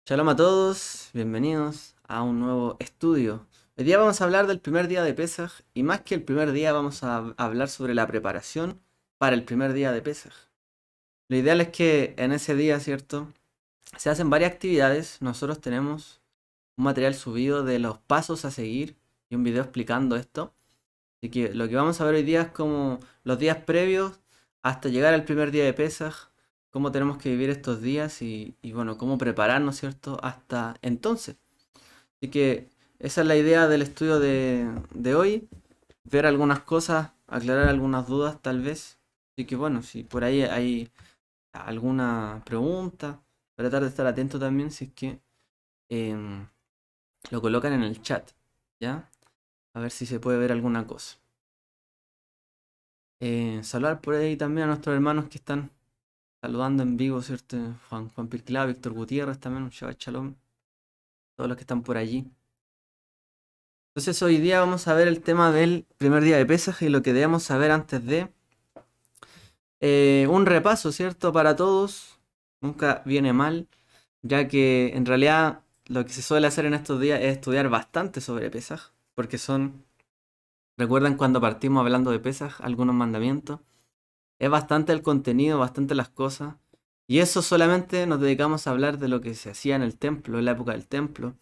Shalom a todos, bienvenidos a un nuevo estudio. Hoy día vamos a hablar del primer día de Pesaj y más que el primer día vamos a hablar sobre la preparación para el primer día de Pesaj. Lo ideal es que en ese día, ¿cierto? Se hacen varias actividades. Nosotros tenemos un material subido de los pasos a seguir y un video explicando esto. Así que lo que vamos a ver hoy día es como los días previos hasta llegar al primer día de Pesaj, cómo tenemos que vivir estos días y bueno, cómo prepararnos, ¿cierto? Hasta entonces. Así que esa es la idea del estudio de hoy, ver algunas cosas, aclarar algunas dudas tal vez. Así que bueno, si por ahí hay alguna pregunta, tratar de estar atento también si es que em, lo colocan en el chat, ¿ya? A ver si se puede ver alguna cosa. Saludar por ahí también a nuestros hermanos que están saludando en vivo, ¿cierto? Juan Pirquilá, Víctor Gutiérrez también, un Shabbat Shalom, todos los que están por allí. Entonces hoy día vamos a ver el tema del primer día de Pesaj y lo que debemos saber antes de un repaso, ¿cierto? Para todos, nunca viene mal, ya que en realidad lo que se suele hacer en estos días es estudiar bastante sobre Pesaj, porque recuerdan cuando partimos hablando de Pesaj, algunos mandamientos. Es bastante el contenido, bastante las cosas. Y eso solamente nos dedicamos a hablar de lo que se hacía en el templo, en la época del templo.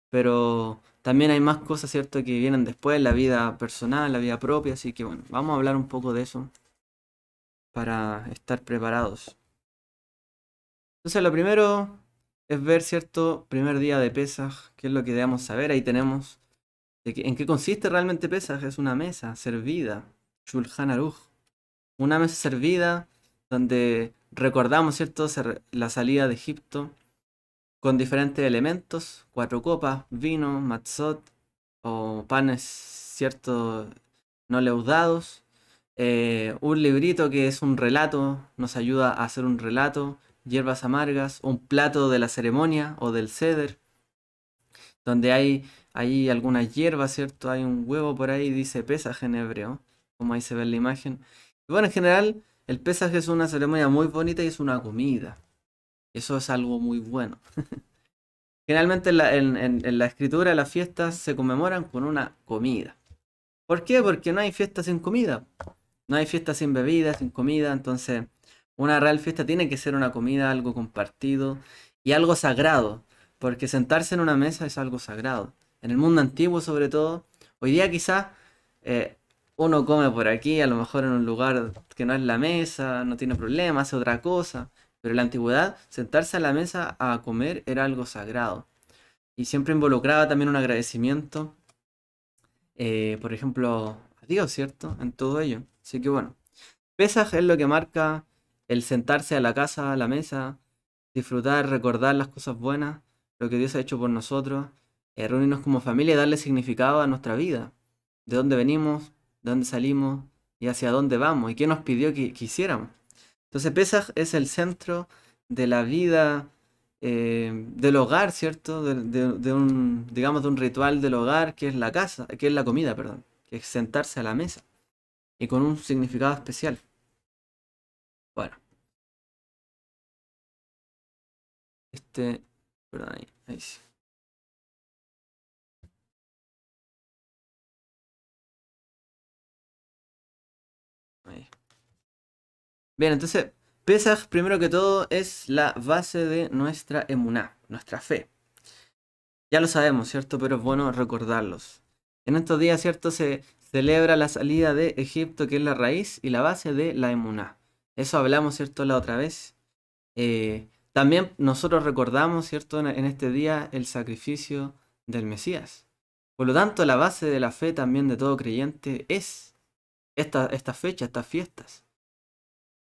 Pero también hay más cosas, ¿cierto?, que vienen después, la vida personal, la vida propia. Así que bueno, vamos a hablar un poco de eso para estar preparados. Entonces lo primero es ver, ¿cierto?, primer día de Pesaj, qué es lo que debemos saber. Ahí tenemos en qué consiste realmente Pesaj. Es una mesa servida, Shulchan Aruch. Una mesa servida donde recordamos, ¿cierto?, la salida de Egipto con diferentes elementos, cuatro copas, vino, matzot o panes, ¿cierto?, no leudados. Un librito que es un relato, nos ayuda a hacer un relato, hierbas amargas, un plato de la ceremonia o del ceder, donde hay algunas hierbas, ¿cierto? Hay un huevo por ahí, dice pesaje en hebreo, como ahí se ve en la imagen. Y bueno, en general, el pesaje es una ceremonia muy bonita y es una comida. Eso es algo muy bueno. Generalmente en la escritura las fiestas se conmemoran con una comida. ¿Por qué? Porque no hay fiesta sin comida. No hay fiesta sin bebida, sin comida. Entonces, una real fiesta tiene que ser una comida, algo compartido y algo sagrado. Porque sentarse en una mesa es algo sagrado. En el mundo antiguo, sobre todo, hoy día quizás eh, uno come por aquí, a lo mejor en un lugar que no es la mesa, no tiene problema, hace otra cosa. Pero en la antigüedad, sentarse a la mesa a comer era algo sagrado. Y siempre involucraba también un agradecimiento, por ejemplo, a Dios, ¿cierto? En todo ello. Así que bueno, Pesaj es lo que marca el sentarse a la casa, a la mesa, disfrutar, recordar las cosas buenas, lo que Dios ha hecho por nosotros, reunirnos como familia y darle significado a nuestra vida. De dónde venimos, de dónde salimos y hacia dónde vamos y qué nos pidió que hiciéramos. Entonces Pesaj es el centro de la vida del hogar, ¿cierto? De un, digamos, de un ritual del hogar que es la casa, que es la comida, perdón, que es sentarse a la mesa y con un significado especial. Bueno, perdón, ahí sí. Ahí. Bien, entonces, Pesaj, primero que todo, es la base de nuestra emuná, nuestra fe. Ya lo sabemos, ¿cierto? Pero es bueno recordarlos. En estos días, ¿cierto? Se celebra la salida de Egipto, que es la raíz y la base de la emuná. Eso hablamos, ¿cierto? La otra vez. También nosotros recordamos, ¿cierto? En este día el sacrificio del Mesías. Por lo tanto, la base de la fe también de todo creyente es esta fecha, estas fiestas.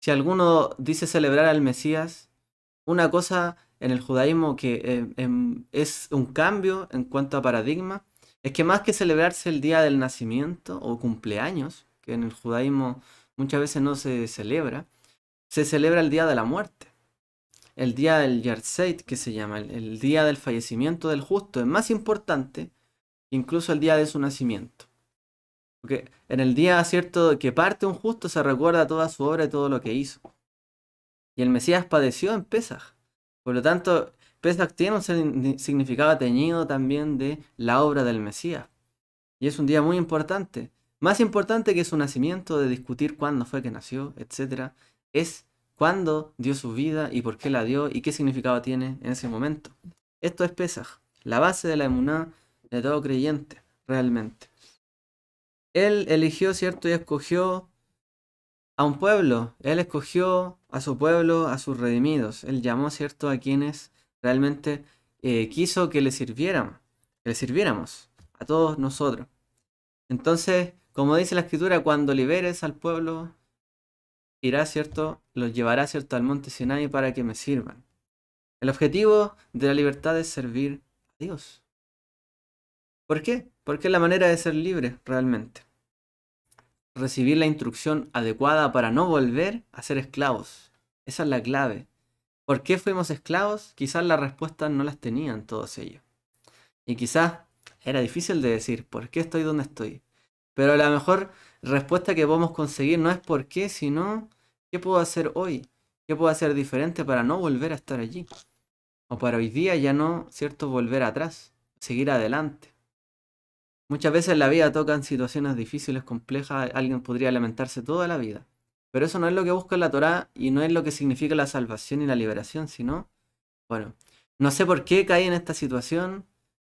Si alguno dice celebrar al Mesías, una cosa en el judaísmo que es un cambio en cuanto a paradigma, es que más que celebrarse el día del nacimiento o cumpleaños, que en el judaísmo muchas veces no se celebra, se celebra el día de la muerte, el día del Yarzeit, que se llama, el día del fallecimiento del justo, es más importante incluso el día de su nacimiento. Porque en el día cierto que parte un justo se recuerda toda su obra y todo lo que hizo. Y el Mesías padeció en Pesaj. Por lo tanto, Pesach tiene un significado teñido también de la obra del Mesías. Y es un día muy importante. Más importante que su nacimiento, de discutir cuándo fue que nació, etcétera, es cuándo dio su vida y por qué la dio y qué significado tiene en ese momento. Esto es Pesaj, la base de la emuná de todo creyente, realmente. Él eligió, ¿cierto? Y escogió a un pueblo. Él escogió a su pueblo, a sus redimidos. Él llamó, ¿cierto? A quienes realmente quiso que le sirviéramos, a todos nosotros. Entonces, como dice la escritura, cuando liberes al pueblo, irá, ¿cierto? Los llevará, ¿cierto? Al monte Sinai para que me sirvan. El objetivo de la libertad es servir a Dios. ¿Por qué? Porque es la manera de ser libre, realmente. Recibir la instrucción adecuada para no volver a ser esclavos. Esa es la clave. ¿Por qué fuimos esclavos? Quizás las respuestas no las tenían todos ellos. Y quizás era difícil de decir, ¿por qué estoy donde estoy? Pero la mejor respuesta que podemos conseguir no es por qué, sino qué puedo hacer hoy, qué puedo hacer diferente para no volver a estar allí. O para hoy día ya no, ¿cierto? Volver atrás, seguir adelante. Muchas veces en la vida tocan situaciones difíciles, complejas, alguien podría lamentarse toda la vida. Pero eso no es lo que busca la Torá y no es lo que significa la salvación y la liberación, sino, bueno, no sé por qué caí en esta situación,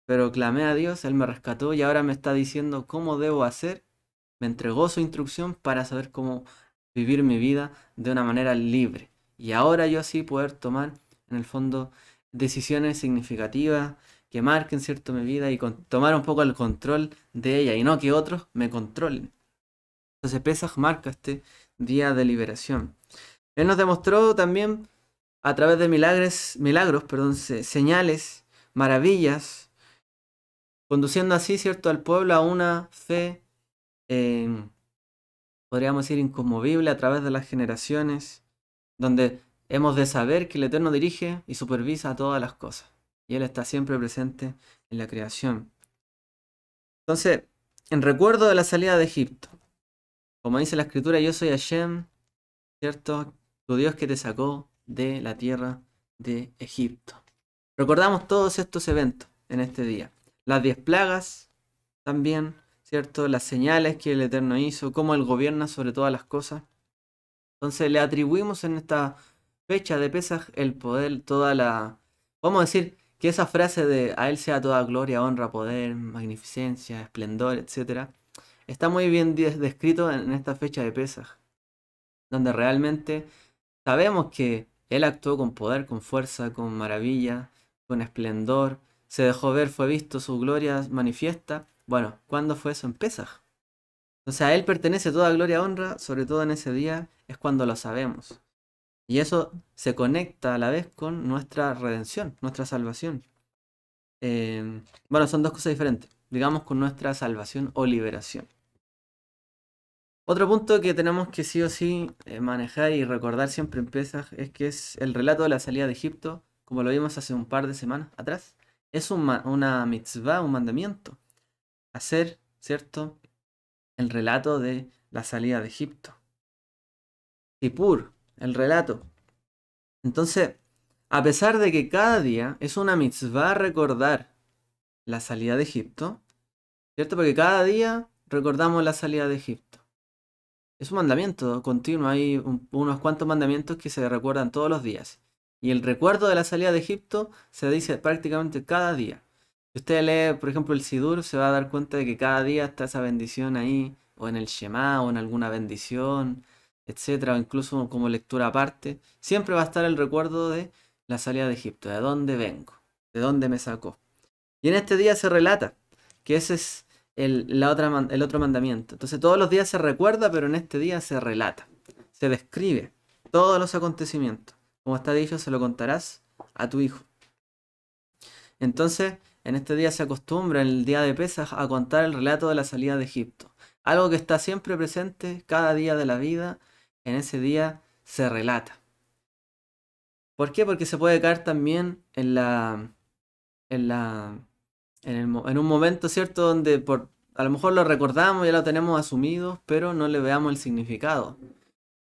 pero clamé a Dios, Él me rescató y ahora me está diciendo cómo debo hacer. Me entregó su instrucción para saber cómo vivir mi vida de una manera libre. Y ahora yo así poder tomar, en el fondo, decisiones significativas que marquen, ¿cierto?, mi vida y tomar un poco el control de ella y no que otros me controlen. Entonces Pesaj marca este día de liberación. Él nos demostró también a través de señales, maravillas, conduciendo así, ¿cierto?, al pueblo a una fe, podríamos decir, inconmovible a través de las generaciones, donde hemos de saber que el Eterno dirige y supervisa todas las cosas. Y Él está siempre presente en la creación. Entonces, en recuerdo de la salida de Egipto, como dice la Escritura, yo soy Hashem, ¿cierto?, tu Dios que te sacó de la tierra de Egipto. Recordamos todos estos eventos en este día. Las 10 plagas también, ¿cierto? Las señales que el Eterno hizo, cómo Él gobierna sobre todas las cosas. Entonces le atribuimos en esta fecha de Pesaj el poder, toda la... Vamos a decir que esa frase de a Él sea toda gloria, honra, poder, magnificencia, esplendor, etc., está muy bien descrito en esta fecha de Pesaj, donde realmente sabemos que Él actuó con poder, con fuerza, con maravilla, con esplendor, se dejó ver, fue visto, su gloria manifiesta. Bueno, ¿cuándo fue eso? En Pesaj. Entonces a Él pertenece toda gloria y honra, sobre todo en ese día, es cuando lo sabemos. Y eso se conecta a la vez con nuestra redención, nuestra salvación. Bueno, son dos cosas diferentes. Digamos con nuestra salvación o liberación. Otro punto que tenemos que sí o sí manejar y recordar siempre en Pesaj es que es el relato de la salida de Egipto, como lo vimos hace un par de semanas atrás. Es una mitzvah, un mandamiento. Hacer, ¿cierto?, el relato de la salida de Egipto. Sipur, el relato. Entonces, a pesar de que cada día es una mitzvah recordar la salida de Egipto, ¿cierto? Porque cada día recordamos la salida de Egipto. Es un mandamiento continuo, hay unos cuantos mandamientos que se recuerdan todos los días. Y el recuerdo de la salida de Egipto se dice prácticamente cada día. Si usted lee, por ejemplo, el Sidur, se va a dar cuenta de que cada día está esa bendición ahí, o en el Shema, o en alguna bendición, etcétera, o incluso como lectura aparte. Siempre va a estar el recuerdo de la salida de Egipto, de dónde vengo, de dónde me sacó. Y en este día se relata que ese es el otro mandamiento. Entonces todos los días se recuerda, pero en este día se relata, se describe todos los acontecimientos. Como está dicho, se lo contarás a tu hijo. Entonces, en este día se acostumbra, en el día de Pesaj, a contar el relato de la salida de Egipto. Algo que está siempre presente cada día de la vida, en ese día se relata. ¿Por qué? Porque se puede caer también en un momento, ¿cierto?, donde a lo mejor lo recordamos, ya lo tenemos asumido, pero no le veamos el significado.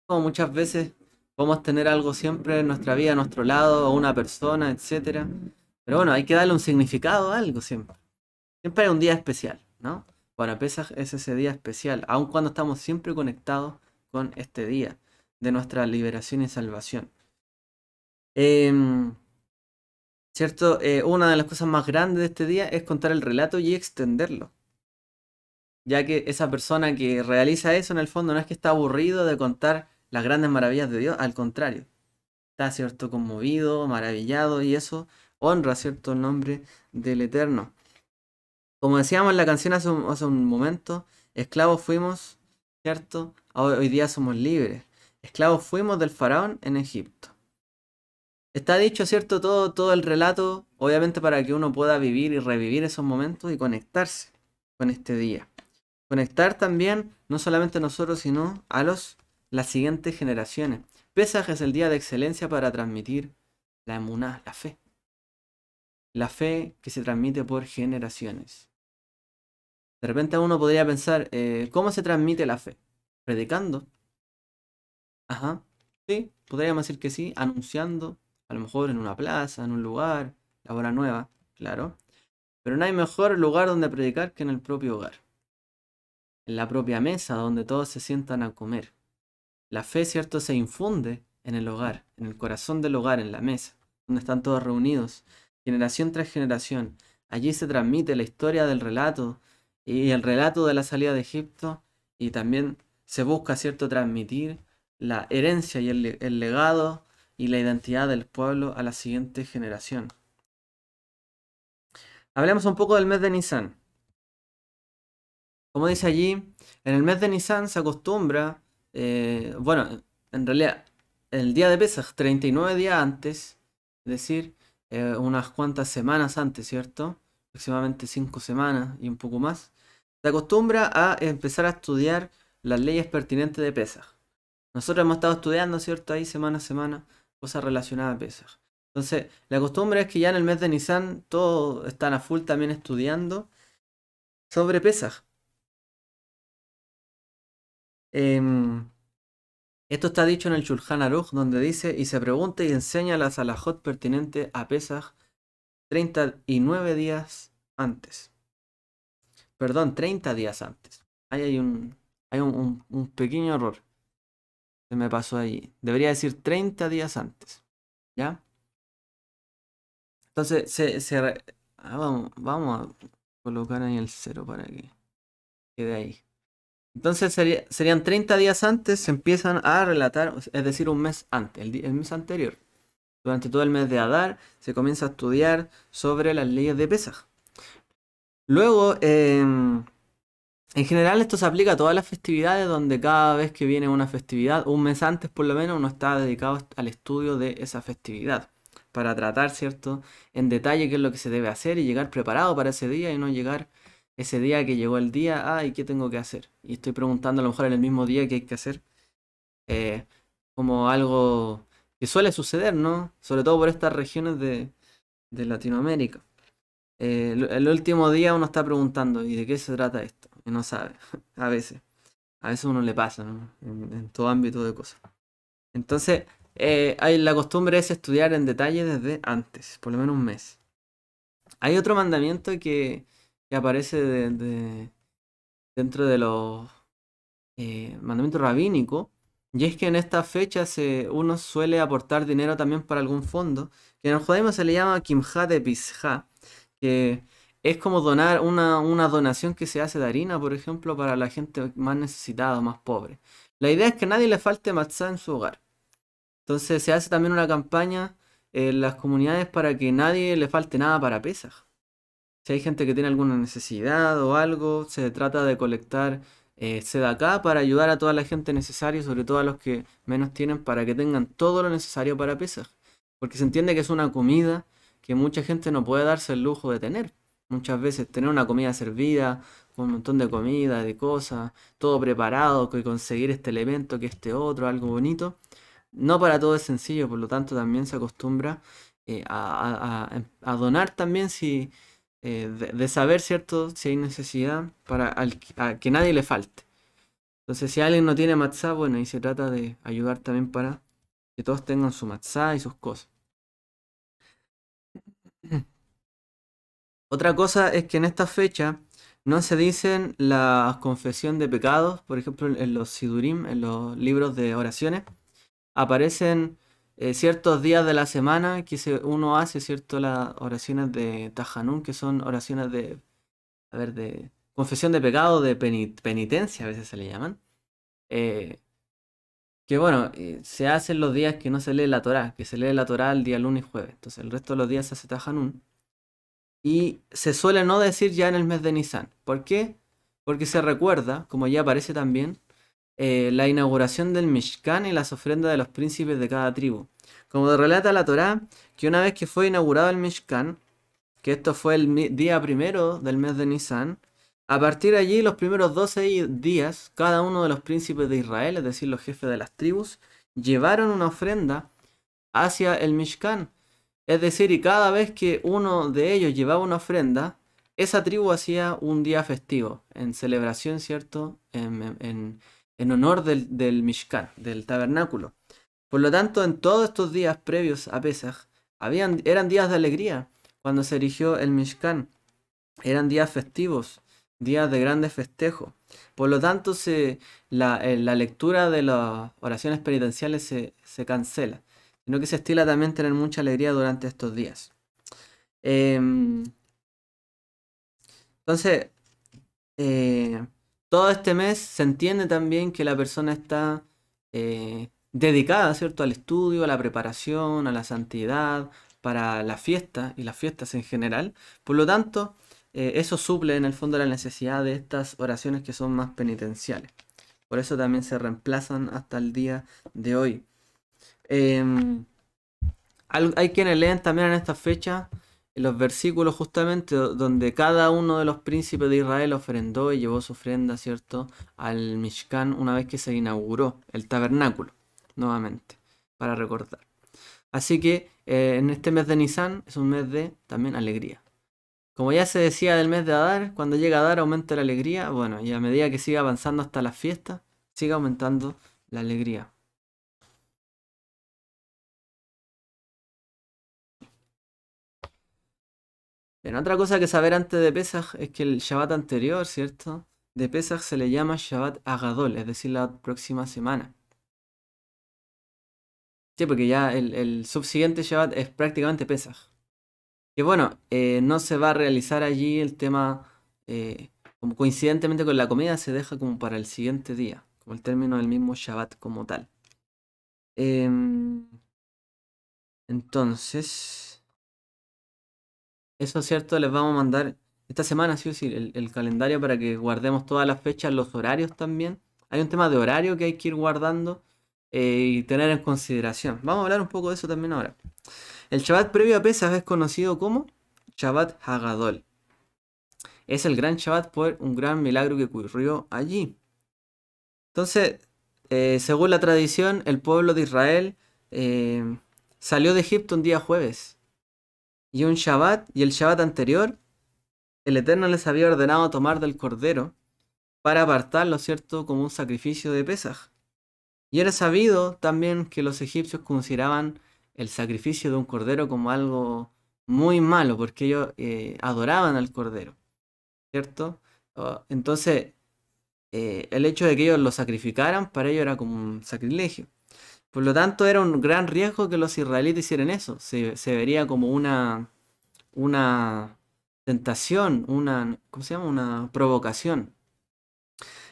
Como muchas veces Podemos tener algo siempre en nuestra vida, a nuestro lado, o una persona, etcétera. Pero bueno, hay que darle un significado a algo siempre. Siempre hay un día especial, ¿no? Para Pesaj es ese día especial, aun cuando estamos siempre conectados con este día de nuestra liberación y salvación. Em, ¿Cierto? Una de las cosas más grandes de este día es contar el relato y extenderlo. Ya que esa persona que realiza eso en el fondo no es que está aburrido de contar las grandes maravillas de Dios, al contrario, está, ¿cierto?, conmovido, maravillado y eso honra, ¿cierto?, el nombre del Eterno. Como decíamos en la canción hace un momento, esclavos fuimos, ¿cierto? Hoy día somos libres. Esclavos fuimos del faraón en Egipto. Está dicho, ¿cierto? Todo el relato, obviamente para que uno pueda vivir y revivir esos momentos y conectarse con este día. Conectar también, no solamente a nosotros, sino a las siguientes generaciones. Pesaj es el día de excelencia para transmitir la emuná, la fe. La fe que se transmite por generaciones. De repente uno podría pensar, ¿cómo se transmite la fe? Predicando. Ajá. Sí, podríamos decir que sí, anunciando, a lo mejor en una plaza, en un lugar, la hora nueva, claro. Pero no hay mejor lugar donde predicar que en el propio hogar, en la propia mesa donde todos se sientan a comer. La fe, cierto, se infunde en el hogar, en el corazón del hogar, en la mesa, donde están todos reunidos, generación tras generación. Allí se transmite la historia del relato y el relato de la salida de Egipto y también se busca, cierto, transmitir la herencia y el legado y la identidad del pueblo a la siguiente generación. Hablemos un poco del mes de Nisan. Como dice allí, en el mes de Nisan se acostumbra, bueno, en realidad, el día de Pesaj, 39 días antes, es decir, unas cuantas semanas antes, ¿cierto? Aproximadamente 5 semanas y un poco más, se acostumbra a empezar a estudiar las leyes pertinentes de Pesaj. Nosotros hemos estado estudiando, ¿cierto? Ahí semana a semana, cosas relacionadas a Pesaj. Entonces, la costumbre es que ya en el mes de Nisan todos están a full también estudiando sobre Pesaj. Em, Esto está dicho en el Shulchan Aruch, donde dice, y se pregunta y enseña la salahot pertinente a Pesaj 39 días antes. Perdón, 30 días antes. Ahí hay un pequeño error que me pasó ahí. Debería decir 30 días antes. ¿Ya? Entonces, vamos a colocar ahí el cero para que quede ahí. Entonces serían 30 días antes, se empiezan a relatar, es decir, un mes antes, el mes anterior. Durante todo el mes de Adar se comienza a estudiar sobre las leyes de Pesaj. Luego, en general esto se aplica a todas las festividades donde cada vez que viene una festividad, un mes antes por lo menos, uno está dedicado al estudio de esa festividad. Para tratar, ¿cierto?, en detalle qué es lo que se debe hacer y llegar preparado para ese día y no llegar ese día que llegó el día, ¿y qué tengo que hacer? Y estoy preguntando a lo mejor en el mismo día qué hay que hacer. eh, Como algo que suele suceder, ¿no? Sobre todo por estas regiones de Latinoamérica. El último día uno está preguntando, ¿y de qué se trata esto? Y no sabe, a veces. A veces uno le pasa, ¿no? En todo ámbito de cosas. Entonces, la costumbre es estudiar en detalle desde antes, por lo menos un mes. Hay otro mandamiento que aparece dentro de los mandamientos rabínicos, y es que en estas fechas uno suele aportar dinero también para algún fondo, que en el judaísmo se le llama Kimha de Pisha, que es como donar una donación que se hace de harina, por ejemplo, para la gente más necesitada, más pobre. La idea es que a nadie le falte matzá en su hogar. Entonces se hace también una campaña en las comunidades para que nadie le falte nada para Pesaj. Si hay gente que tiene alguna necesidad o algo, se trata de colectar acá para ayudar a toda la gente necesaria, sobre todo a los que menos tienen, para que tengan todo lo necesario para Pesaj. Porque se entiende que es una comida que mucha gente no puede darse el lujo de tener. Muchas veces tener una comida servida, con un montón de comida, de cosas, todo preparado, que conseguir este elemento, que este otro, algo bonito. No para todo es sencillo, por lo tanto también se acostumbra a donar también si de saber, ¿cierto?, si hay necesidad para a que nadie le falte. Entonces, si alguien no tiene matzá, bueno, ahí se trata de ayudar también para que todos tengan su matzá y sus cosas. Otra cosa es que en esta fecha no se dicen la confesión de pecados, por ejemplo en los sidurim, en los libros de oraciones, aparecen ciertos días de la semana que uno hace, ¿cierto? Las oraciones de Tajanún, que son oraciones de, a ver, de confesión de pecado, de penitencia, a veces se le llaman. eh, que bueno, se hacen los días que no se lee la Torá, que se lee la Torá el día lunes y jueves. Entonces el resto de los días se hace Tajanún. Y se suele no decir ya en el mes de Nisan. ¿Por qué? Porque se recuerda, como ya aparece también, la inauguración del Mishkan y las ofrendas de los príncipes de cada tribu. Como relata la Torá, que una vez que fue inaugurado el Mishkan, que esto fue el día primero del mes de Nisan, a partir de allí los primeros 12 días, cada uno de los príncipes de Israel, es decir, los jefes de las tribus, llevaron una ofrenda hacia el Mishkan. Es decir, y cada vez que uno de ellos llevaba una ofrenda, esa tribu hacía un día festivo, en celebración, ¿cierto? En honor del Mishkan, del tabernáculo. Por lo tanto, en todos estos días previos a Pesaj, eran días de alegría cuando se erigió el Mishkan. Eran días festivos, días de grandes festejos. Por lo tanto, la lectura de las oraciones penitenciales se cancela, sino que se estila también tener mucha alegría durante estos días. Em, entonces, todo este mes se entiende también que la persona está dedicada, ¿cierto?, al estudio, a la preparación, a la santidad, para la fiesta y las fiestas en general. Por lo tanto, eso suple en el fondo la necesidad de estas oraciones que son más penitenciales. Por eso también se reemplazan hasta el día de hoy. Em, Hay quienes leen también en esta fecha los versículos justamente donde cada uno de los príncipes de Israel ofrendó y llevó su ofrenda, ¿cierto?, al Mishkan una vez que se inauguró el tabernáculo, nuevamente, para recordar. Así que en este mes de Nisan es un mes de también alegría. Como ya se decía del mes de Adar, cuando llega Adar aumenta la alegría, bueno, y a medida que siga avanzando hasta las fiestas, sigue aumentando la alegría. Bien, otra cosa que saber antes de Pesaj es que el Shabbat anterior, ¿cierto? De Pesaj se le llama Shabbat Agadol, es decir, la próxima semana. Sí, porque ya el subsiguiente Shabbat es prácticamente Pesaj. Y bueno, no se va a realizar allí el tema, como coincidentemente con la comida, se deja como para el siguiente día, como el término del mismo Shabbat como tal. Em, entonces, eso es cierto, les vamos a mandar esta semana, sí o sí, el calendario para que guardemos todas las fechas, los horarios también. Hay un tema de horario que hay que ir guardando y tener en consideración. Vamos a hablar un poco de eso también ahora. El Shabbat previo a Pesaj es conocido como Shabbat Hagadol. Es el gran Shabbat por un gran milagro que ocurrió allí. Entonces, según la tradición, el pueblo de Israel salió de Egipto un día jueves. Y un Shabbat, y el Shabbat anterior, el Eterno les había ordenado tomar del cordero para apartarlo, ¿cierto?, como un sacrificio de Pesaj. Y era sabido también que los egipcios consideraban el sacrificio de un cordero como algo muy malo, porque ellos adoraban al cordero, ¿cierto? Entonces, el hecho de que ellos lo sacrificaran para ellos era como un sacrilegio. Por lo tanto, era un gran riesgo que los israelitas hicieran eso. Se vería como una tentación, ¿cómo se llama? Una provocación.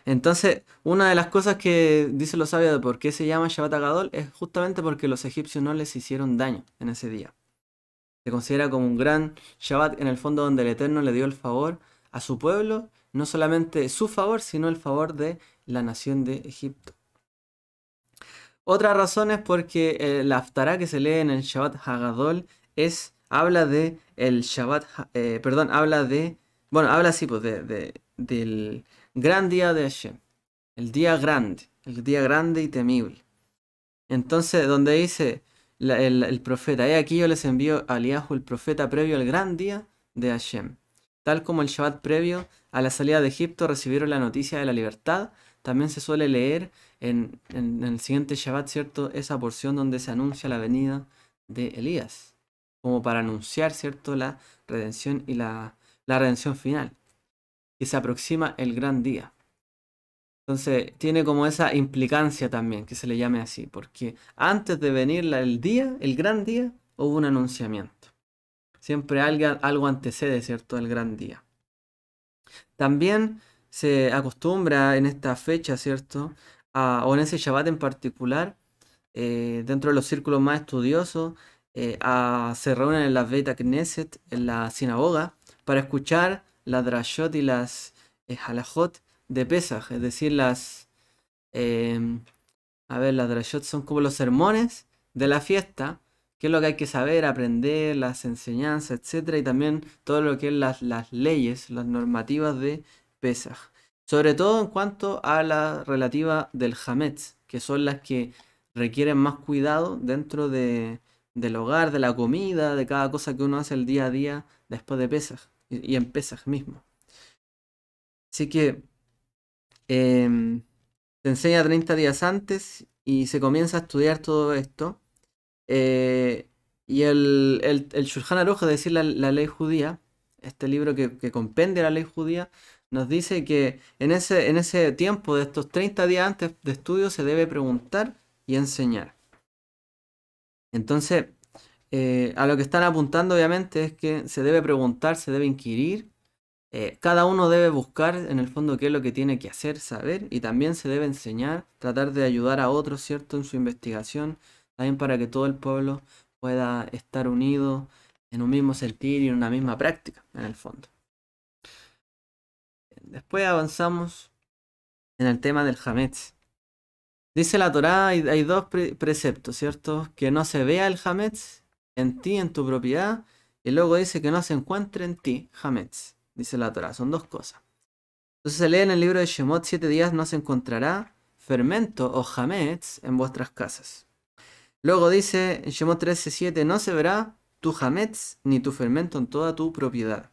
Entonces, una de las cosas que dicen los sabios de por qué se llama Shabbat Hagadol es justamente porque los egipcios no les hicieron daño en ese día. Se considera como un gran Shabbat en el fondo donde el Eterno le dio el favor a su pueblo, no solamente su favor, sino el favor de la nación de Egipto. Otra razón es porque la Haftará que se lee en el Shabbat Hagadol habla de el Shabbat, habla así pues del gran día de Hashem, el día grande y temible. Entonces, donde dice el profeta, he aquí yo les envío a Eliahu el profeta previo al gran día de Hashem. Tal como el Shabbat previo a la salida de Egipto recibieron la noticia de la libertad, también se suele leer en el siguiente Shabbat, ¿cierto? Esa porción donde se anuncia la venida de Elías, como para anunciar, ¿cierto? La redención y la redención final, y se aproxima el gran día. Entonces tiene como esa implicancia también, que se le llame así, porque antes de venir el día, el gran día, hubo un anunciamiento. Siempre algo antecede, ¿cierto?, el gran día. También se acostumbra en esta fecha, ¿cierto?, o en ese Shabbat en particular, dentro de los círculos más estudiosos, se reúnen en la Beit Knesset, en la sinagoga, para escuchar las drashot y las halajot de Pesach, es decir, em, las drashot son como los sermones de la fiesta, qué es lo que hay que saber, aprender, las enseñanzas, etcétera, y también todo lo que es las leyes, las normativas de Pesach. Sobre todo en cuanto a la relativa del Hametz, que son las que requieren más cuidado dentro del hogar, de la comida, de cada cosa que uno hace el día a día después de Pesach y en Pesach mismo. Así que em, se enseña 30 días antes y se comienza a estudiar todo esto. Eh, y el Shulchan Aruch, es decir, la ley judía, este libro que compendia la ley judía, nos dice que en ese tiempo de estos 30 días antes de estudio se debe preguntar y enseñar. Entonces, a lo que están apuntando obviamente es que se debe preguntar, se debe inquirir, cada uno debe buscar en el fondo qué es lo que tiene que hacer, saber, y también se debe enseñar, tratar de ayudar a otros, ¿cierto?, en su investigación, también para que todo el pueblo pueda estar unido en un mismo sentir y en una misma práctica, en el fondo. Después avanzamos en el tema del Hametz. Dice la Torá, hay dos preceptos, ¿cierto? Que no se vea el Hametz en ti, en tu propiedad, y luego dice que no se encuentre en ti, Hametz. Dice la Torá, son dos cosas. Entonces se lee en el libro de Shemot, 7 días no se encontrará fermento o hametz en vuestras casas. Luego dice en Shemot 13:7, no se verá tu hametz ni tu fermento en toda tu propiedad.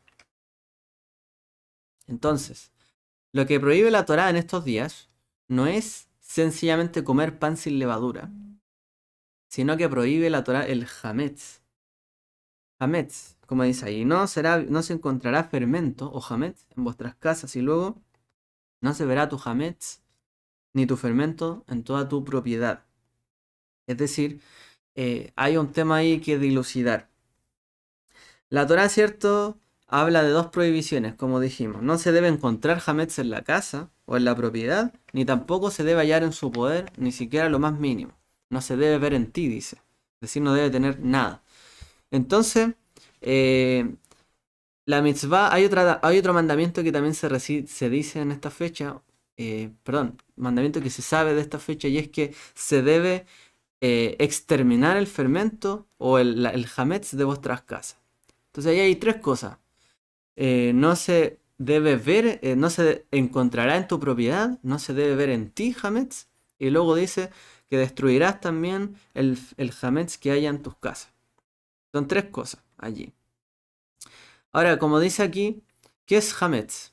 Entonces, lo que prohíbe la Torá en estos días no es sencillamente comer pan sin levadura, sino que prohíbe la Torá el hametz. Hametz, como dice ahí, no se encontrará fermento o hametz en vuestras casas, y luego no se verá tu hametz ni tu fermento en toda tu propiedad. Es decir, hay un tema ahí que dilucidar. La Torá, cierto, habla de dos prohibiciones, como dijimos. No se debe encontrar hametz en la casa o en la propiedad, ni tampoco se debe hallar en su poder, ni siquiera lo más mínimo. No se debe ver en ti, dice. Es decir, no debe tener nada. Entonces, la mitzvah, hay otro mandamiento que también se dice en esta fecha, mandamiento que se sabe de esta fecha, y es que se debe exterminar el fermento o el hametz de vuestras casas. Entonces ahí hay tres cosas. No se debe ver, no se encontrará en tu propiedad, no se debe ver en ti hametz, y luego dice que destruirás también el hametz que haya en tus casas. Son tres cosas allí. Ahora, como dice aquí, ¿qué es hametz?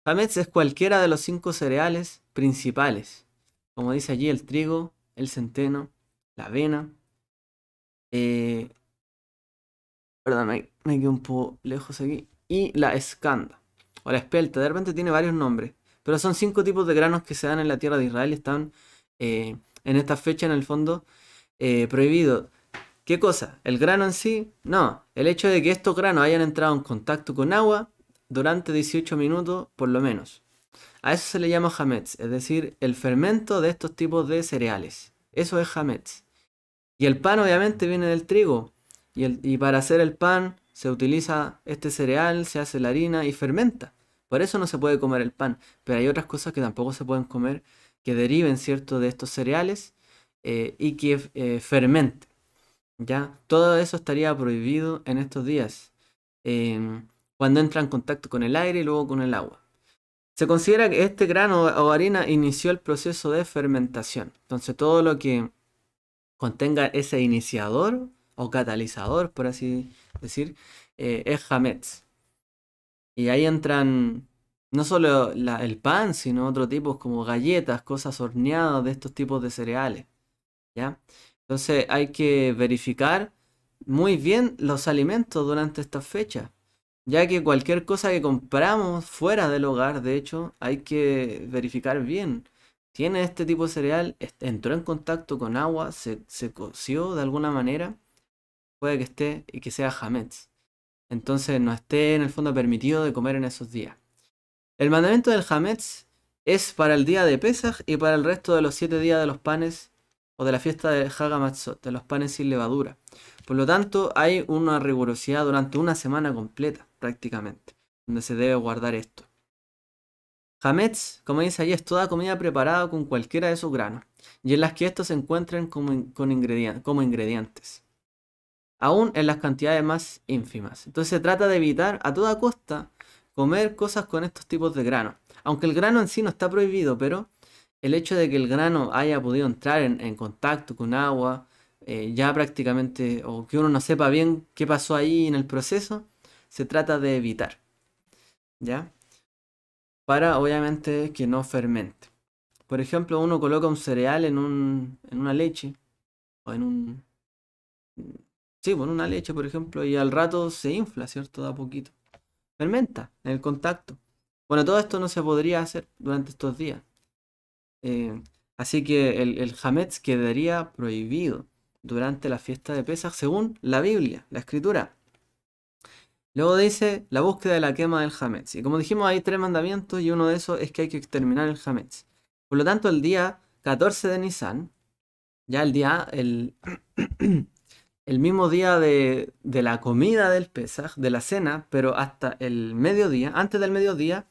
Hametz es cualquiera de los 5 cereales principales. Como dice allí, el trigo, el centeno, la avena. Perdón, me quedé un poco lejos aquí. Y la escanda, o la espelta. De repente tiene varios nombres. Pero son 5 tipos de granos que se dan en la tierra de Israel y están en esta fecha, en el fondo, prohibidos. ¿Qué cosa? ¿El grano en sí? No. El hecho de que estos granos hayan entrado en contacto con agua durante 18 minutos, por lo menos. A eso se le llama hametz, es decir, el fermento de estos tipos de cereales. Eso es hametz. Y el pan obviamente viene del trigo. Y para hacer el pan se utiliza este cereal, se hace la harina y fermenta. Por eso no se puede comer el pan. Pero hay otras cosas que tampoco se pueden comer que deriven, ¿cierto?, de estos cereales y que fermenten. ¿Ya? Todo eso estaría prohibido en estos días, cuando entra en contacto con el aire y luego con el agua. Se considera que este grano o harina inició el proceso de fermentación. Entonces todo lo que contenga ese iniciador o catalizador, por así decir, es hametz. Y ahí entran No solo el pan, sino otro tipo como galletas, cosas horneadas de estos tipos de cereales. ¿Ya? Entonces hay que verificar muy bien los alimentos durante estas fechas, ya que cualquier cosa que compramos fuera del hogar, de hecho, hay que verificar bien. ¿Tiene este tipo de cereal? ¿Entró en contacto con agua? ¿Se coció de alguna manera? Puede que esté y que sea hametz. Entonces no esté en el fondo permitido de comer en esos días. El mandamiento del hametz es para el día de Pesaj y para el resto de los 7 días de los panes o de la fiesta de Hagamatzot, de los panes sin levadura. Por lo tanto, hay una rigurosidad durante una semana completa, prácticamente, donde se debe guardar esto. Hametz, como dice ahí, es toda comida preparada con cualquiera de sus granos, y en las que estos se encuentren como ingredientes, aún en las cantidades más ínfimas. Entonces se trata de evitar a toda costa comer cosas con estos tipos de granos. Aunque el grano en sí no está prohibido, pero el hecho de que el grano haya podido entrar en contacto con agua, ya prácticamente, o que uno no sepa bien qué pasó ahí en el proceso, se trata de evitar, ¿ya? Para obviamente que no fermente. Por ejemplo, uno coloca un cereal en una leche, o en un... Sí, pues, en una leche, por ejemplo, y al rato se infla, ¿cierto? Da poquito. Fermenta en el contacto. Bueno, todo esto no se podría hacer durante estos días. Eh, Así que el hametz quedaría prohibido durante la fiesta de Pesaj según la Biblia, la escritura. Luego dice la búsqueda de la quema del hametz. Y como dijimos, hay 3 mandamientos y uno de esos es que hay que exterminar el hametz. Por lo tanto, el día 14 de Nisan, ya el mismo día de la comida del Pesaj, de la cena, pero hasta el mediodía, antes del mediodía,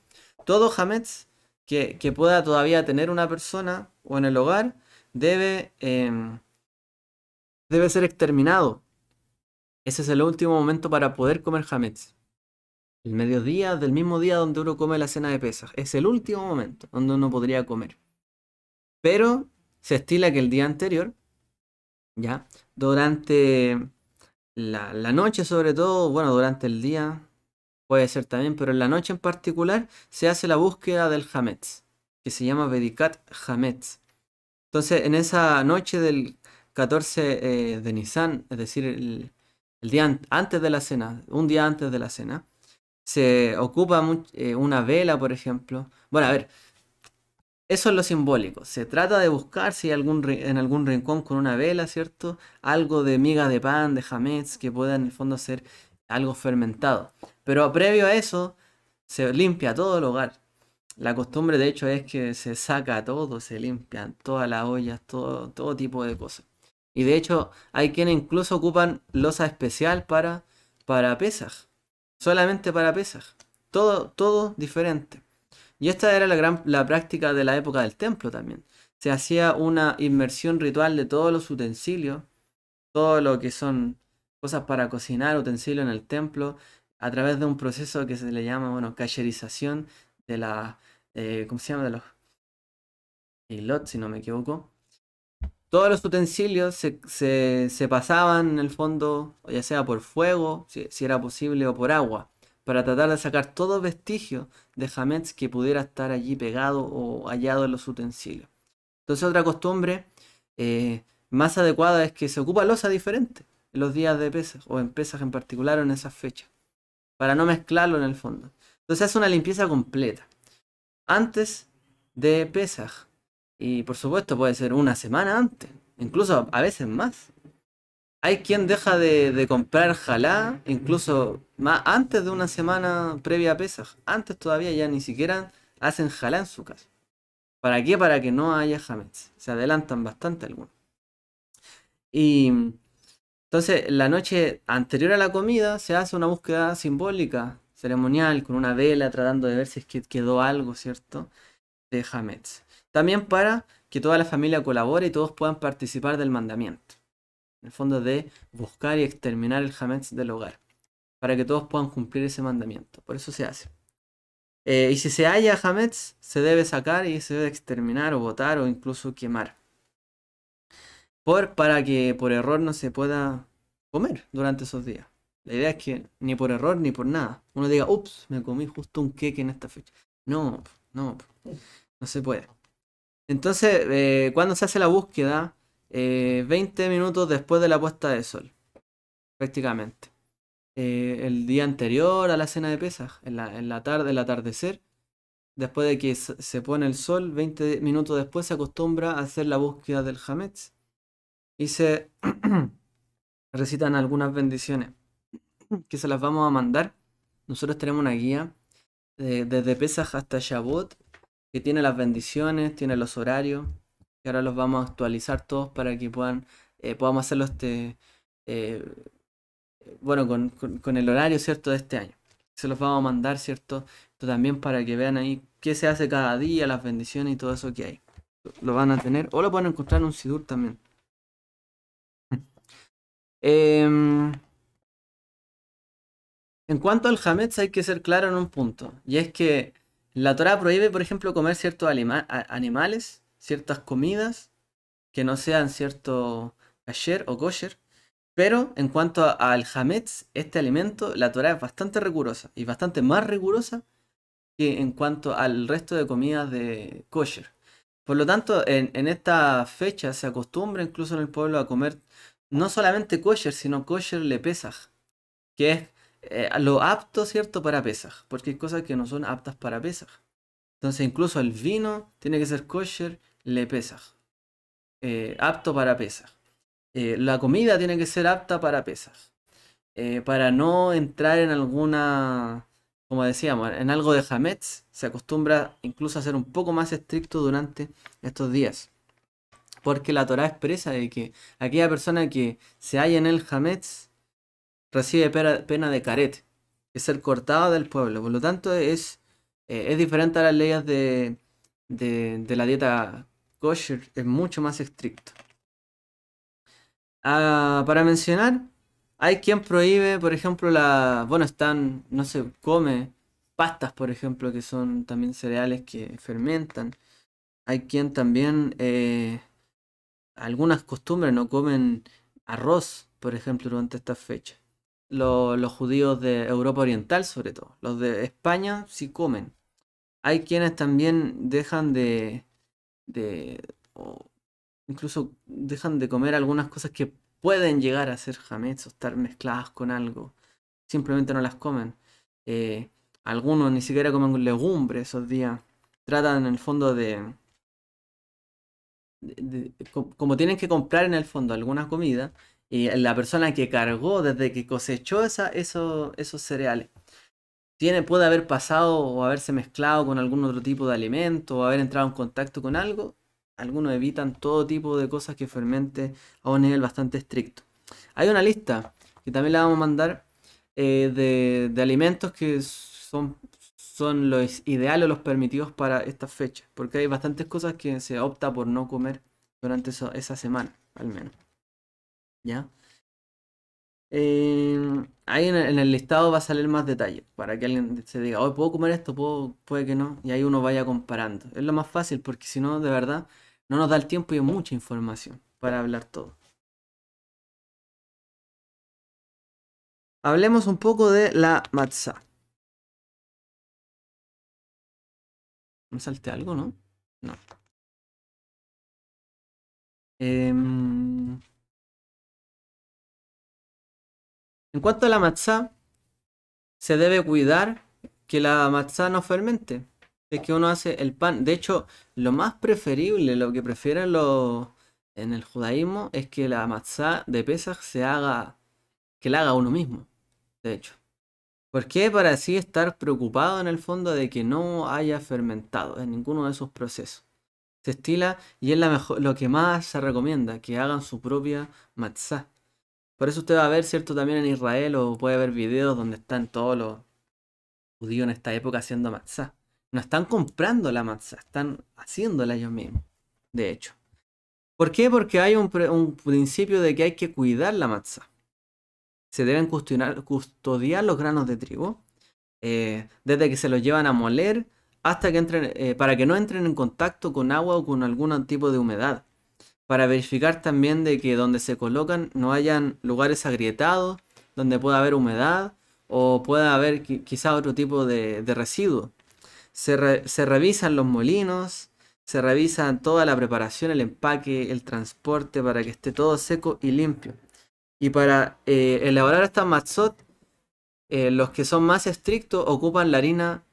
todo hametz que pueda todavía tener una persona o en el hogar debe ser exterminado. Ese es el último momento para poder comer hametz. El mediodía del mismo día donde uno come la cena de Pesaj. Es el último momento donde uno podría comer. Pero se estila que el día anterior, ya, durante la noche sobre todo, bueno, durante el día puede ser también, pero en la noche en particular se hace la búsqueda del hametz, que se llama Bedikat Hametz. Entonces, en esa noche del 14 de Nisan, es decir, el día antes de la cena, un día antes de la cena, se ocupa una vela, por ejemplo. Bueno, a ver, eso es lo simbólico. Se trata de buscar si hay en algún rincón con una vela, ¿cierto? Algo de miga de pan, de hametz, que pueda en el fondo ser algo fermentado. Pero previo a eso, se limpia todo el hogar. La costumbre, de hecho, es que se saca todo, se limpian todas las ollas, todo tipo de cosas. Y de hecho, hay quienes incluso ocupan loza especial para Pesaj. Solamente para Pesaj. Todo diferente. Y esta era la práctica de la época del templo también. Se hacía una inmersión ritual de todos los utensilios, todo lo que son cosas para cocinar, utensilios en el templo, a través de un proceso que se le llama, bueno, cacherización de ¿cómo se llama? De los hilot, si no me equivoco. Todos los utensilios se pasaban en el fondo, ya sea por fuego, si era posible, o por agua, para tratar de sacar todo vestigio de hametz que pudiera estar allí pegado o hallado en los utensilios. Entonces otra costumbre más adecuada es que se ocupa loza diferente en los días de Pesaj, o en Pesaj en particular o en esas fechas, para no mezclarlo en el fondo. Entonces hace una limpieza completa antes de Pesaj. Y por supuesto puede ser una semana antes, incluso a veces más. Hay quien deja de comprar jalá, incluso más antes de una semana previa a Pesaj. Antes todavía ya ni siquiera hacen jalá en su casa. ¿Para qué? Para que no haya hametz. Se adelantan bastante algunos. Y entonces la noche anterior a la comida se hace una búsqueda simbólica, ceremonial, con una vela, tratando de ver si es que quedó algo, ¿cierto? De hametz. También para que toda la familia colabore y todos puedan participar del mandamiento. En el fondo de buscar y exterminar el hametz del hogar. Para que todos puedan cumplir ese mandamiento. Por eso se hace. Y si se halla hametz, se debe sacar y se debe exterminar o botar o incluso quemar. Para que por error no se pueda comer durante esos días. La idea es que ni por error ni por nada. Uno diga, ups, me comí justo un queque en esta fecha. No, no, no se puede. Entonces, cuando se hace la búsqueda, 20 minutos después de la puesta de sol, prácticamente. El día anterior a la cena de Pesaj, en la tarde, el atardecer, después de que se pone el sol, 20 minutos después se acostumbra a hacer la búsqueda del Hametz y se recitan algunas bendiciones que se las vamos a mandar. Nosotros tenemos una guía desde Pesaj hasta Shavuot que tiene las bendiciones, tiene los horarios, y ahora los vamos a actualizar todos para que podamos hacerlo eh, bueno, con el horario, ¿cierto? De este año. Se los vamos a mandar, ¿cierto? Esto también para que vean ahí qué se hace cada día, las bendiciones y todo eso que hay. Lo van a tener, o lo pueden encontrar en un Sidur también. Em, en cuanto al Hametz hay que ser claro en un punto, y es que la Torah prohíbe, por ejemplo, comer ciertos animales, ciertas comidas que no sean cierto kasher o kosher, pero en cuanto al hametz, este alimento, la Torah es bastante rigurosa y bastante más rigurosa que en cuanto al resto de comidas de kosher. Por lo tanto, en esta fecha se acostumbra incluso en el pueblo a comer no solamente kosher, sino kosher le pesaj, que es lo apto, ¿cierto?, para pesaj, porque hay cosas que no son aptas para pesaj. Entonces, incluso el vino tiene que ser kosher le pesaj, apto para pesaj. La comida tiene que ser apta para pesas. Para no entrar en alguna, como decíamos, en algo de hametz, se acostumbra incluso a ser un poco más estricto durante estos días. Porque la Torah expresa de que aquella persona que se halla en el hametz recibe pena de caret, es ser cortado del pueblo. Por lo tanto, es diferente a las leyes de la dieta kosher, es mucho más estricto. Para mencionar, hay quien prohíbe, por ejemplo, no se come pastas, por ejemplo, que son también cereales que fermentan. Hay quien también, algunas costumbres no comen arroz, por ejemplo, durante estas fechas. Los judíos de Europa Oriental, sobre todo. Los de España sí comen. Hay quienes también de o incluso dejan de comer algunas cosas que pueden llegar a ser hametz o estar mezcladas con algo. Simplemente no las comen. Eh, Algunos ni siquiera comen legumbres esos días. Tratan en el fondo como tienen que comprar en el fondo alguna comida, y la persona que cargó desde que cosechó esos cereales puede haber pasado o haberse mezclado con algún otro tipo de alimento o haber entrado en contacto con algo. Algunos evitan todo tipo de cosas que fermente a un nivel bastante estricto. Hay una lista que también la vamos a mandar, de alimentos que son los ideales o los permitidos para estas fechas, porque hay bastantes cosas que se opta por no comer durante esa semana, al menos. ¿Ya? Ahí en el listado va a salir más detalles para que alguien se diga, hoy puedo comer esto, puede que no, y ahí uno vaya comparando. Es lo más fácil porque si no, de verdad, no nos da el tiempo y hay mucha información para hablar todo. Hablemos un poco de la matzá. ¿Me salté algo, no? No. En cuanto a la matzá, se debe cuidar que la matzá no fermente. Es que uno hace el pan. De hecho, lo más preferible, lo que prefieren en el judaísmo, es que la matzá de Pesaj que la haga uno mismo. De hecho. ¿Por qué? Para así estar preocupado en el fondo de que no haya fermentado en ninguno de esos procesos. Se estila y es lo que más se recomienda, que hagan su propia matzá. Por eso usted va a ver, ¿cierto? También en Israel o puede ver videos donde están todos los judíos en esta época haciendo matzá. No están comprando la matzá, están haciéndola ellos mismos. De hecho. ¿Por qué? Porque hay un principio de que hay que cuidar la matzá. Se deben custodiar los granos de trigo, desde que se los llevan a moler hasta que entren, para que no entren en contacto con agua o con algún tipo de humedad. Para verificar también de que donde se colocan no hayan lugares agrietados, donde pueda haber humedad o pueda haber quizá otro tipo de residuo. Se revisan los molinos, se revisan toda la preparación, el empaque, el transporte para que esté todo seco y limpio. Y para elaborar estas matzot, los que son más estrictos ocupan la harina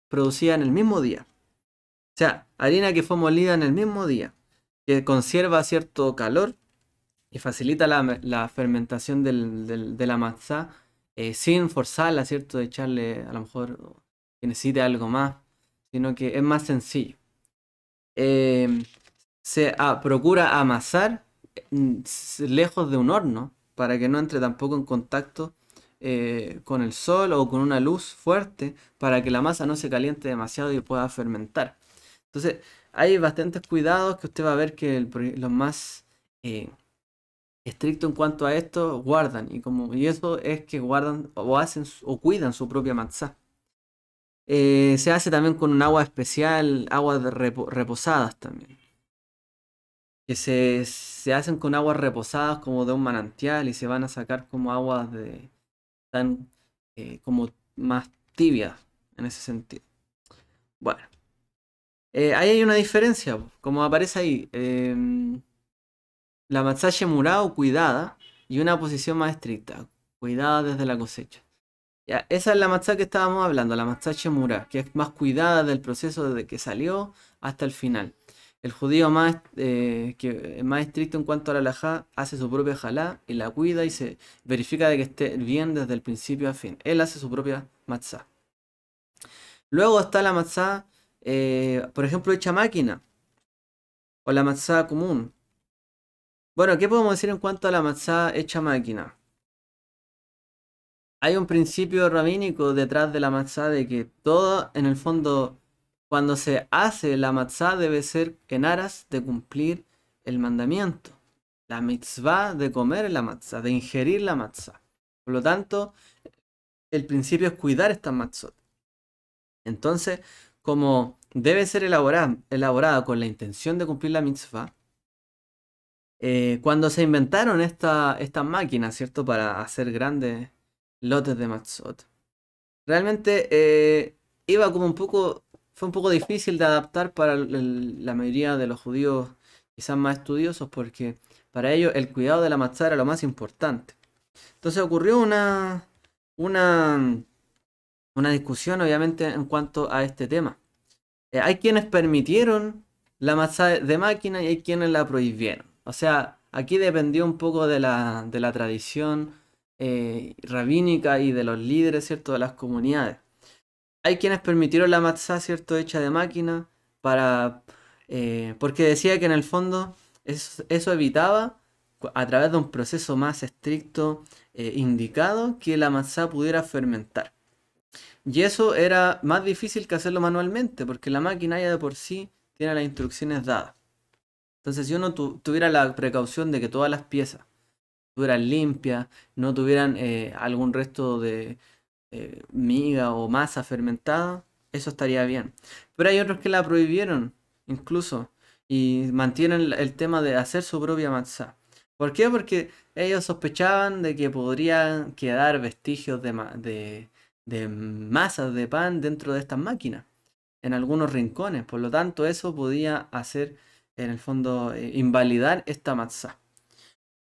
producida en el mismo día. O sea, harina que fue molida en el mismo día, que conserva cierto calor y facilita la fermentación de la matzá sin forzarla, ¿cierto? De echarle a lo mejor que necesite algo más, sino que es más sencillo. Procura amasar lejos de un horno para que no entre tampoco en contacto con el sol o con una luz fuerte para que la masa no se caliente demasiado y pueda fermentar. Entonces, hay bastantes cuidados que usted va a ver que los más estrictos en cuanto a esto guardan. Y eso es que guardan o hacen o cuidan su propia matzá. Se hace también con un agua especial, aguas reposadas también. Que se hacen con aguas reposadas como de un manantial y se van a sacar como aguas tan como más tibias en ese sentido. Bueno, ahí hay una diferencia, como aparece ahí. La matzá shemurá o cuidada y una posición más estricta, cuidada desde la cosecha. Ya, esa es la matzá que estábamos hablando, la matzá shemurá, que es más cuidada del proceso desde que salió hasta el final. El judío más estricto en cuanto a la halajá hace su propia jalá y la cuida y se verifica de que esté bien desde el principio a fin. Él hace su propia matzá. Luego está la matzá, por ejemplo, hecha máquina o la matzá común. Bueno, ¿qué podemos decir en cuanto a la matzá hecha máquina? Hay un principio rabínico detrás de la matzá de que todo, en el fondo, cuando se hace la matzá debe ser en aras de cumplir el mandamiento. La mitzvah de comer la matzá, de ingerir la matzá. Por lo tanto, el principio es cuidar estas matzot. Entonces, como debe ser elaborada con la intención de cumplir la mitzvah, cuando se inventaron estas máquinas, ¿cierto? Para hacer grandes lotes de matzot. Realmente iba como fue un poco difícil de adaptar para la mayoría de los judíos quizás más estudiosos porque para ellos el cuidado de la matzá era lo más importante. Entonces ocurrió una, una discusión obviamente en cuanto a este tema. Hay quienes permitieron la matzá de máquina y hay quienes la prohibieron. O sea, aquí dependió un poco de la tradición rabínica y de los líderes, ¿cierto? De las comunidades. Hay quienes permitieron la matzá, ¿cierto? Hecha de máquina porque decía que en el fondo eso evitaba a través de un proceso más estricto indicado que la matzá pudiera fermentar. Y eso era más difícil que hacerlo manualmente, porque la máquina ya de por sí tiene las instrucciones dadas. Entonces, si uno tuviera la precaución de que todas las piezas estuvieran limpias, no tuvieran algún resto de miga o masa fermentada, eso estaría bien. Pero hay otros que la prohibieron, incluso, y mantienen el tema de hacer su propia matzá. ¿Por qué? Porque ellos sospechaban de que podrían quedar vestigios de masas de pan dentro de estas máquinas, en algunos rincones. Por lo tanto, eso podía hacer, en el fondo, invalidar esta matzá.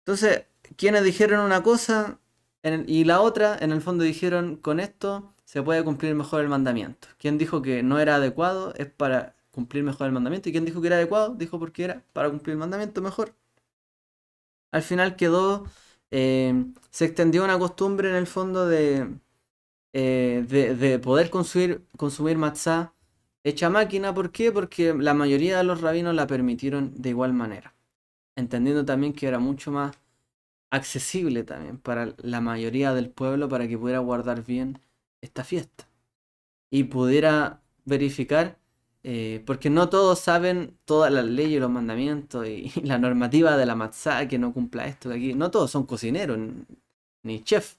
Entonces, quienes dijeron una cosa y la otra, en el fondo dijeron, con esto se puede cumplir mejor el mandamiento. Quien dijo que no era adecuado es para cumplir mejor el mandamiento. Y quien dijo que era adecuado, dijo porque era para cumplir el mandamiento mejor. Al final se extendió una costumbre en el fondo de poder consumir matzá hecha a máquina. ¿Por qué? Porque la mayoría de los rabinos la permitieron de igual manera, entendiendo también que era mucho más accesible también para la mayoría del pueblo para que pudiera guardar bien esta fiesta y pudiera verificar, porque no todos saben todas las leyes y los mandamientos y la normativa de la matzá, que no cumpla esto de aquí. No todos son cocineros ni chef.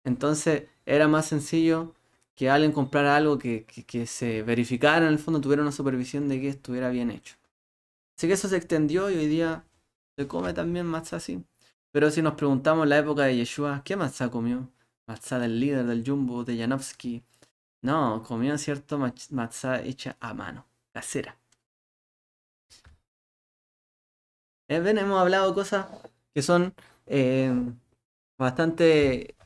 Entonces era más sencillo que alguien comprara algo que se verificara en el fondo, tuviera una supervisión de que estuviera bien hecho. Así que eso se extendió y hoy día se come también matzá así. Pero si nos preguntamos en la época de Yeshua, ¿qué matzá comió? Matzá del líder, del Jumbo, de Janowski, No, comió, ¿cierto? Matzá hecha a mano, casera. Ven, hemos hablado cosas que son eh, bastante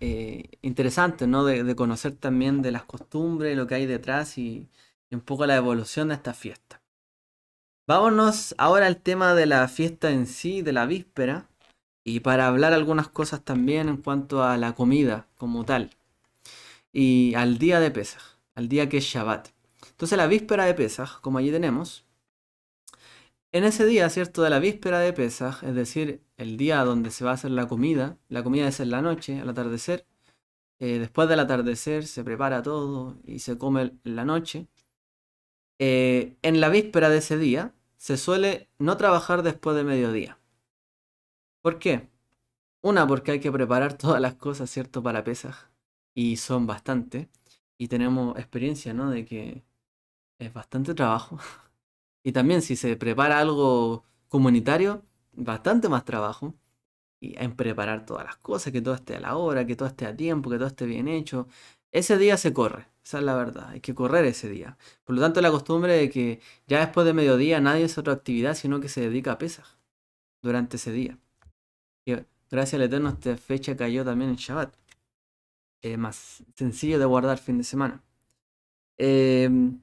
interesantes, ¿no? De conocer también de las costumbres, lo que hay detrás y un poco la evolución de esta fiesta. Vámonos ahora al tema de la fiesta en sí, de la víspera, y para hablar algunas cosas también en cuanto a la comida como tal, y al día de Pesaj, al día que es Shabbat. Entonces la víspera de Pesaj, como allí tenemos, en ese día, ¿cierto? De la víspera de Pesaj, es decir, el día donde se va a hacer la comida es en la noche, al atardecer. Después del atardecer se prepara todo y se come en la noche. En la víspera de ese día se suele no trabajar después de mediodía. ¿Por qué? Una, porque hay que preparar todas las cosas, ¿cierto? Para Pesaj. Y son bastante. Y tenemos experiencia, ¿no? De que es bastante trabajo. Y también si se prepara algo comunitario, bastante más trabajo. Y en preparar todas las cosas, que todo esté a la hora, que todo esté a tiempo, que todo esté bien hecho. Ese día se corre, esa es la verdad, hay que correr ese día. Por lo tanto, la costumbre de que ya después de mediodía nadie hace otra actividad, sino que se dedica a Pesaj durante ese día. Y gracias al Eterno, esta fecha cayó también en Shabbat. Más sencillo de guardar fin de semana. Em,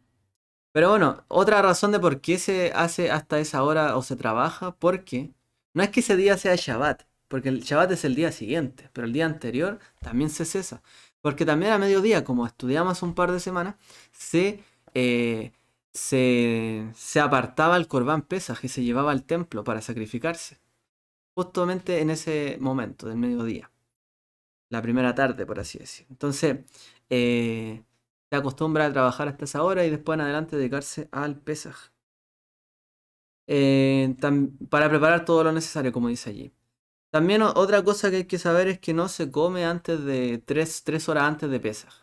Pero bueno, otra razón de por qué se hace hasta esa hora o se trabaja, porque no es que ese día sea Shabbat, porque el Shabbat es el día siguiente, pero el día anterior también se cesa. Porque también a mediodía, como estudiamos un par de semanas, se, eh, se apartaba el Corbán Pesaj y se llevaba al templo para sacrificarse. Justamente en ese momento del mediodía, la primera tarde, por así decir. Entonces, eh, se acostumbra a trabajar hasta esa hora y después en adelante dedicarse al Pesaj. Para preparar todo lo necesario, como dice allí. También otra cosa que hay que saber es que no se come antes de tres horas antes de Pesaj.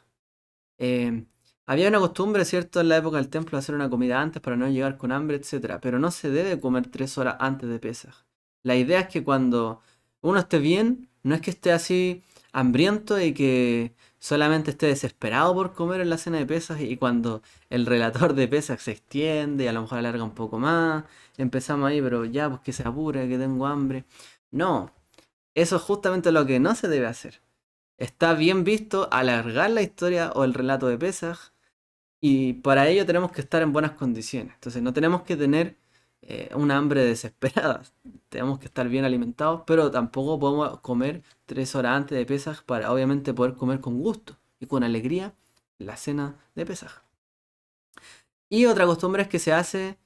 Eh, Había una costumbre, ¿cierto?, en la época del templo de hacer una comida antes para no llegar con hambre, etcétera, pero no se debe comer 3 horas antes de Pesaj. La idea es que cuando uno esté bien, no es que esté así hambriento y que solamente esté desesperado por comer en la cena de Pesaj y cuando el relator de Pesaj se extiende y a lo mejor alarga un poco más, empezamos ahí, pero ya, pues que se apure, que tengo hambre. No, eso es justamente lo que no se debe hacer. Está bien visto alargar la historia o el relato de Pesaj y para ello tenemos que estar en buenas condiciones. Entonces no tenemos que tener una hambre desesperada. Tenemos que estar bien alimentados, pero tampoco podemos comer 3 horas antes de Pesaj para obviamente poder comer con gusto y con alegría la cena de Pesaj. Y otra costumbre es que se hace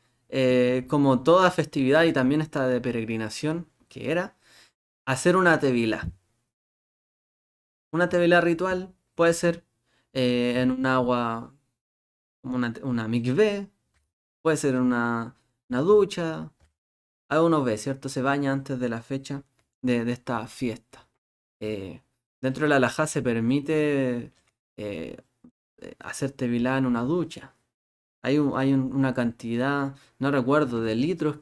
como toda festividad y también esta de peregrinación que era hacer una tevilá. Una tevilá ritual puede ser en un agua, como una mikveh, puede ser en una ducha. Algunos ve, ¿cierto? Se baña antes de la fecha de esta fiesta. Eh, Dentro de la halajá se permite eh, hacer tevilá en una ducha. Una cantidad, no recuerdo, de litros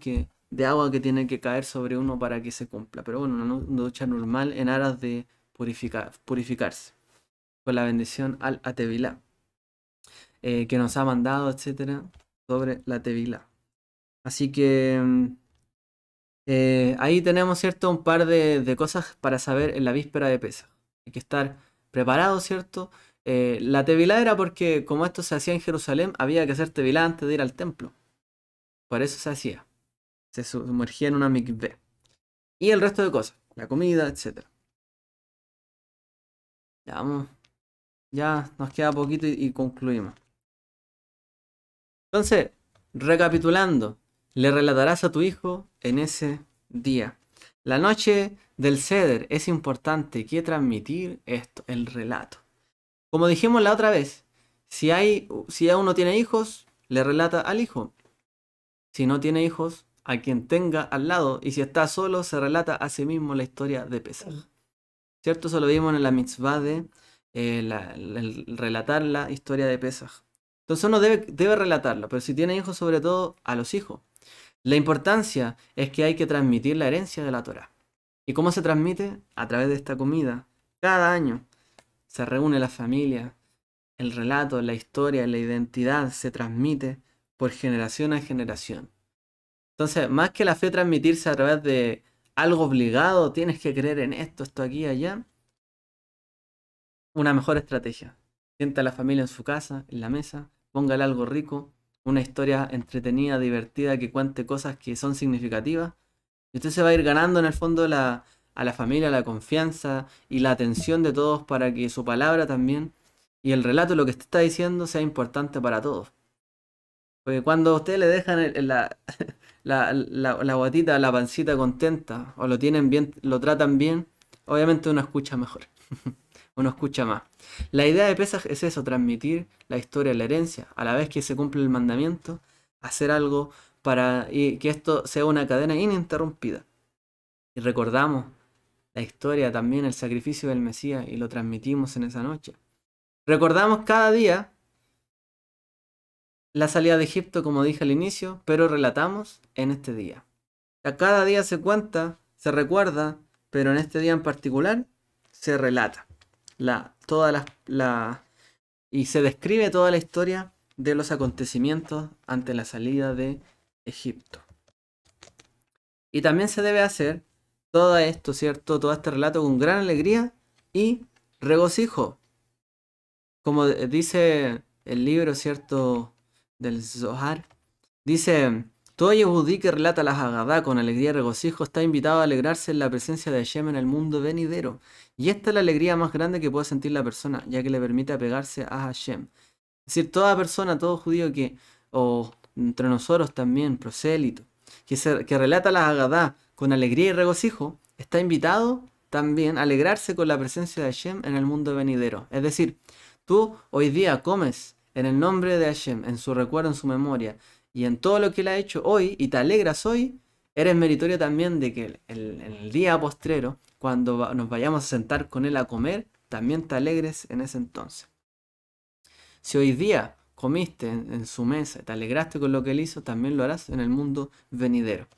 de agua que tiene que caer sobre uno para que se cumpla. Pero bueno, una ducha normal en aras de purificarse. Con la bendición al Atevilá, que nos ha mandado, etcétera, sobre la Tevilá. Así que ahí tenemos, ¿cierto? Un par de cosas para saber en la víspera de Pesaj. Hay que estar preparado, ¿cierto? La Tevilá era porque, como esto se hacía en Jerusalén, había que hacer Tevilá antes de ir al templo. Por eso se hacía. Se sumergía en una mikveh. Y el resto de cosas, la comida, etcétera. Ya vamos. Ya nos queda poquito y concluimos. Entonces, recapitulando, le relatarás a tu hijo en ese día. La noche del Seder es importante que transmitir esto, el relato. Como dijimos la otra vez, si uno tiene hijos, le relata al hijo. Si no tiene hijos, a quien tenga al lado. Y si está solo, se relata a sí mismo la historia de Pesaj. ¿Cierto? Eso lo vimos en la mitzvah de el relatar la historia de Pesaj. Entonces uno debe relatarlo, pero si tiene hijos, sobre todo a los hijos. La importancia es que hay que transmitir la herencia de la Torá. ¿Y cómo se transmite? A través de esta comida. Cada año se reúne la familia el relato, la historia, la identidad se transmite por generación a generación. Entonces, más que la fe transmitirse a través de algo obligado, tienes que creer en esto aquí, allá, una mejor estrategia. Sienta a la familia en su casa, en la mesa, póngale algo rico, una historia entretenida, divertida, que cuente cosas que son significativas. Y usted se va a ir ganando en el fondo a la familia, la confianza y la atención de todos para que su palabra también y el relato, lo que usted está diciendo, sea importante para todos. Porque cuando a usted le dejan la guatita, la pancita contenta, o lo tienen bien, lo tratan bien, obviamente uno escucha mejor. Uno escucha más. La idea de Pesaj es eso, transmitir la historia, la herencia, a la vez que se cumple el mandamiento, hacer algo para que esto sea una cadena ininterrumpida. Y recordamos la historia también, el sacrificio del Mesías, y lo transmitimos en esa noche. Recordamos cada día la salida de Egipto, como dije al inicio, pero relatamos en este día. Cada día se cuenta, se recuerda, pero en este día en particular se relata y se describe toda la historia de los acontecimientos ante la salida de Egipto. Y también se debe hacer todo esto, ¿cierto? Todo este relato con gran alegría y regocijo. Como dice el libro, ¿cierto? Del Zohar. Dice, todo Yehudí que relata la Haggadá con alegría y regocijo está invitado a alegrarse en la presencia de Hashem en el mundo venidero. Y esta es la alegría más grande que puede sentir la persona, ya que le permite apegarse a Hashem. Es decir, toda persona, todo judío o entre nosotros también, prosélito, que relata la Haggadá con alegría y regocijo, está invitado también a alegrarse con la presencia de Hashem en el mundo venidero. Es decir, tú hoy día comes en el nombre de Hashem, en su recuerdo, en su memoria, y en todo lo que Él ha hecho hoy, y te alegras hoy, eres meritorio también de que en el día postrero, cuando nos vayamos a sentar con Él a comer, también te alegres en ese entonces. Si hoy día comiste en su mesa, te alegraste con lo que Él hizo, también lo harás en el mundo venidero.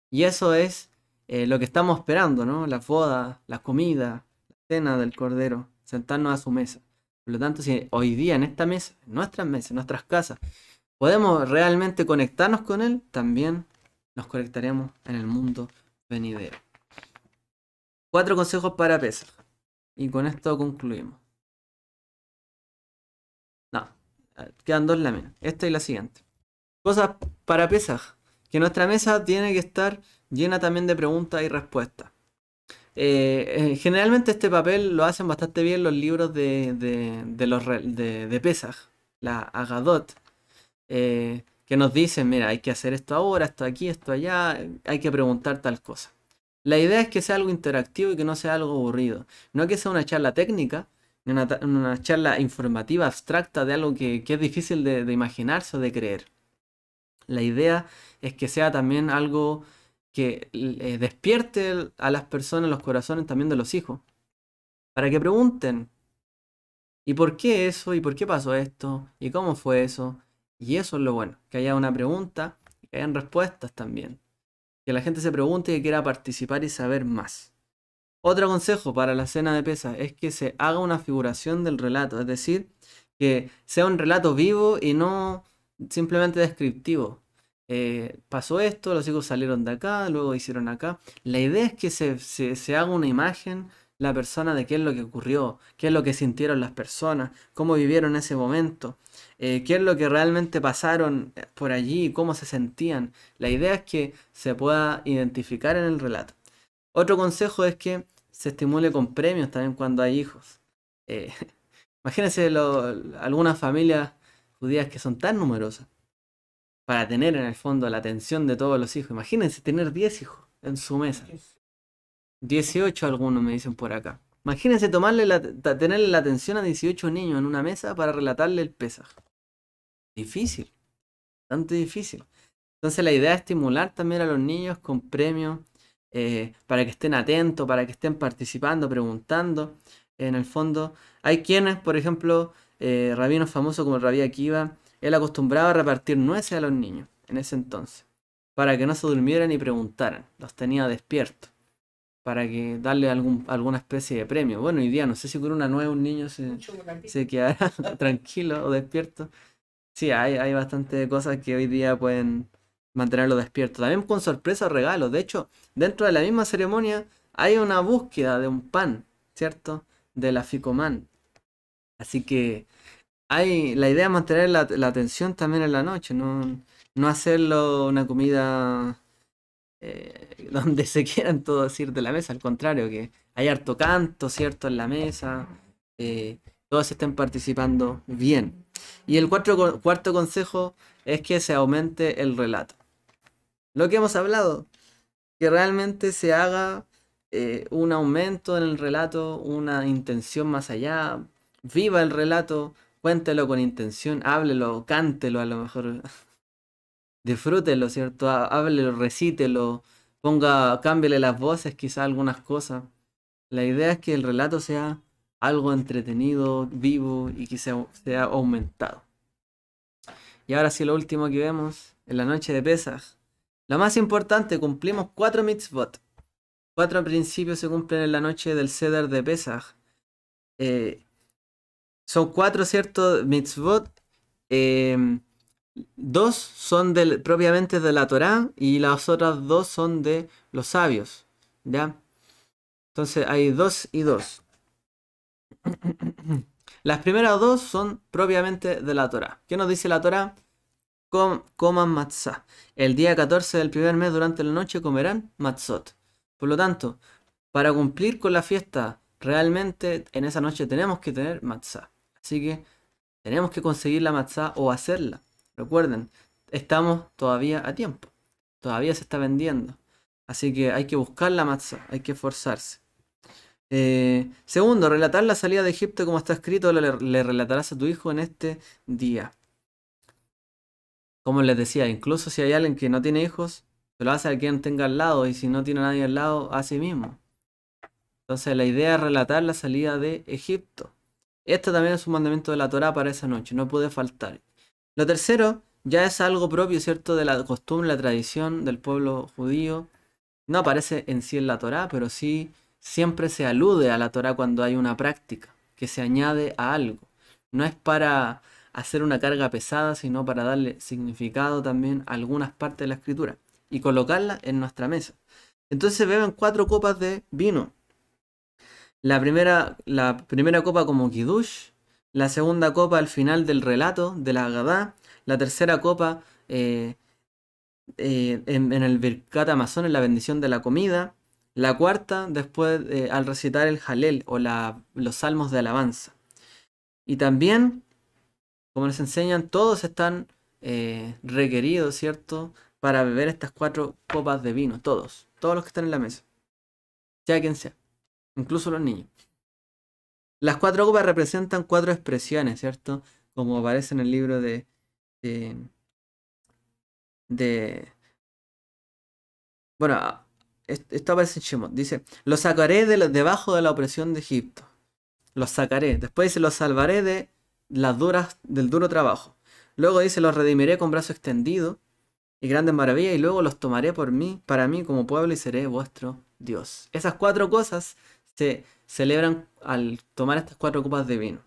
Y eso es lo que estamos esperando, ¿no? Las bodas, la comida, la cena del Cordero, sentarnos a su mesa. Por lo tanto, si hoy día en esta mesa, en nuestras mesas, en nuestras casas, podemos realmente conectarnos con Él, también nos conectaremos en el mundo venidero. 4 consejos para Pesaj. Y con esto concluimos. No, quedan 2 láminas. Esta y la siguiente. Cosas para Pesaj. Que nuestra mesa tiene que estar llena también de preguntas y respuestas. Generalmente este papel lo hacen bastante bien los libros de Pesaj, la Agadot, que nos dicen, mira, hay que hacer esto ahora, esto aquí, esto allá, hay que preguntar tal cosa. La idea es que sea algo interactivo y que no sea algo aburrido. No que sea una charla técnica, ni una charla informativa, abstracta de algo que es difícil de imaginarse o de creer. La idea es que sea también algo que despierte a las personas, los corazones también de los hijos, para que pregunten, ¿y por qué eso? ¿Y por qué pasó esto? ¿Y cómo fue eso? Y eso es lo bueno, que haya una pregunta y que hayan respuestas también. Que la gente se pregunte y que quiera participar y saber más. Otro consejo para la cena de Pesaj es que se haga una figuración del relato, es decir, que sea un relato vivo y no simplemente descriptivo. Pasó esto, los hijos salieron de acá, luego hicieron acá. La idea es que se haga una imagen la persona de qué es lo que ocurrió, qué es lo que sintieron las personas, cómo vivieron ese momento, qué es lo que realmente pasaron por allí, cómo se sentían. La idea es que se pueda identificar en el relato. Otro consejo es que se estimule con premios también cuando hay hijos. Eh, Imagínense algunas familias judías que son tan numerosas para tener en el fondo la atención de todos los hijos. Imagínense tener 10 hijos en su mesa. 18 algunos me dicen por acá. Imagínense tenerle la atención a 18 niños en una mesa para relatarle el Pesaj. Difícil, bastante difícil. Entonces la idea es estimular también a los niños con premios para que estén atentos, para que estén participando, preguntando. En el fondo, hay quienes, por ejemplo, rabinos famosos como el Rabí Akiva, él acostumbraba a repartir nueces a los niños en ese entonces, para que no se durmieran y preguntaran, los tenía despiertos. para que darle alguna especie de premio. Bueno, hoy día no sé si con una nueva un niño se quedará tranquilo o despierto. Sí, hay bastante cosas que hoy día pueden mantenerlo despierto. También con sorpresas o regalos. De hecho, dentro de la misma ceremonia hay una búsqueda de un pan, ¿cierto? De la Ficomán. Así que la idea es mantener la atención también en la noche, no hacerlo una comida donde se quieran todos ir de la mesa. Al contrario, que hay harto canto, ¿cierto? En la mesa. Todos estén participando bien. Y el cuarto consejo es que se aumente el relato. Lo que hemos hablado, que realmente se haga un aumento en el relato, una intención más allá. Viva el relato, cuéntelo con intención, háblelo, cántelo a lo mejor. Disfrútelo, ¿cierto? Háblelo, recítelo, cámbiale las voces, quizá algunas cosas. La idea es que el relato sea algo entretenido, vivo y que sea aumentado. Y ahora sí, lo último que vemos en la noche de Pesaj. Lo más importante, cumplimos 4 mitzvot. 4 principios se cumplen en la noche del Seder de Pesaj. Son 4, ¿cierto? Mitzvot. Dos son propiamente de la Torá y las otras dos son de los sabios. ¿Ya? Entonces hay 2 y 2. Las primeras dos son propiamente de la Torá. ¿Qué nos dice la Torá? Coman matzah. El día 14 del primer mes durante la noche comerán matzot. Por lo tanto, para cumplir con la fiesta, realmente en esa noche tenemos que tener matzah. Así que tenemos que conseguir la matzah o hacerla. Recuerden, estamos todavía a tiempo. Todavía se está vendiendo. Así que hay que buscar la matzah, hay que esforzarse. Segundo, relatar la salida de Egipto como está escrito, le relatarás a tu hijo en este día. Como les decía, incluso si hay alguien que no tiene hijos, se lo hace a quien tenga al lado, y si no tiene a nadie al lado, a sí mismo. Entonces la idea es relatar la salida de Egipto. Esto también es un mandamiento de la Torá para esa noche, no puede faltar. Lo tercero ya es algo propio, ¿cierto?, de la costumbre, la tradición del pueblo judío. No aparece en sí en la Torá, pero sí siempre se alude a la Torá cuando hay una práctica, que se añade a algo. No es para hacer una carga pesada, sino para darle significado también a algunas partes de la escritura y colocarla en nuestra mesa. Entonces se beben 4 copas de vino. La primera copa como Kiddush, la segunda copa al final del relato de la Haggadah, la tercera copa en el Birkat Hamazon, en la bendición de la comida, la cuarta después al recitar el Halel o los salmos de alabanza. Y también, como les enseñan, todos están requeridos, ¿cierto?, para beber estas 4 copas de vino, todos los que están en la mesa, sea quien sea, incluso los niños. Las 4 copas representan 4 expresiones, ¿cierto? Como aparece en el libro de, de bueno, esto aparece en Shemot. Dice, los sacaré debajo de la opresión de Egipto. Los sacaré. Después dice, los salvaré del duro trabajo. Luego dice, los redimiré con brazo extendido y grandes maravillas. Y luego los tomaré para mí como pueblo y seré vuestro Dios. Esas 4 cosas se celebran al tomar estas 4 copas de vino.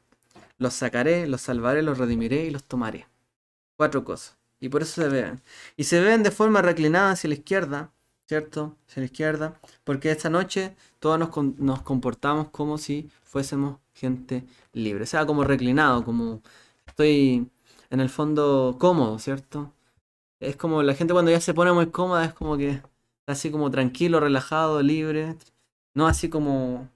Los sacaré, los salvaré, los redimiré y los tomaré. 4 cosas. Y por eso se beben. Y se beben de forma reclinada hacia la izquierda, ¿cierto? Hacia la izquierda. Porque esta noche todos nos comportamos como si fuésemos gente libre. O sea, como reclinado, como estoy en el fondo cómodo, ¿cierto? Es como la gente cuando ya se pone muy cómoda, es como que está así como tranquilo, relajado, libre. No así como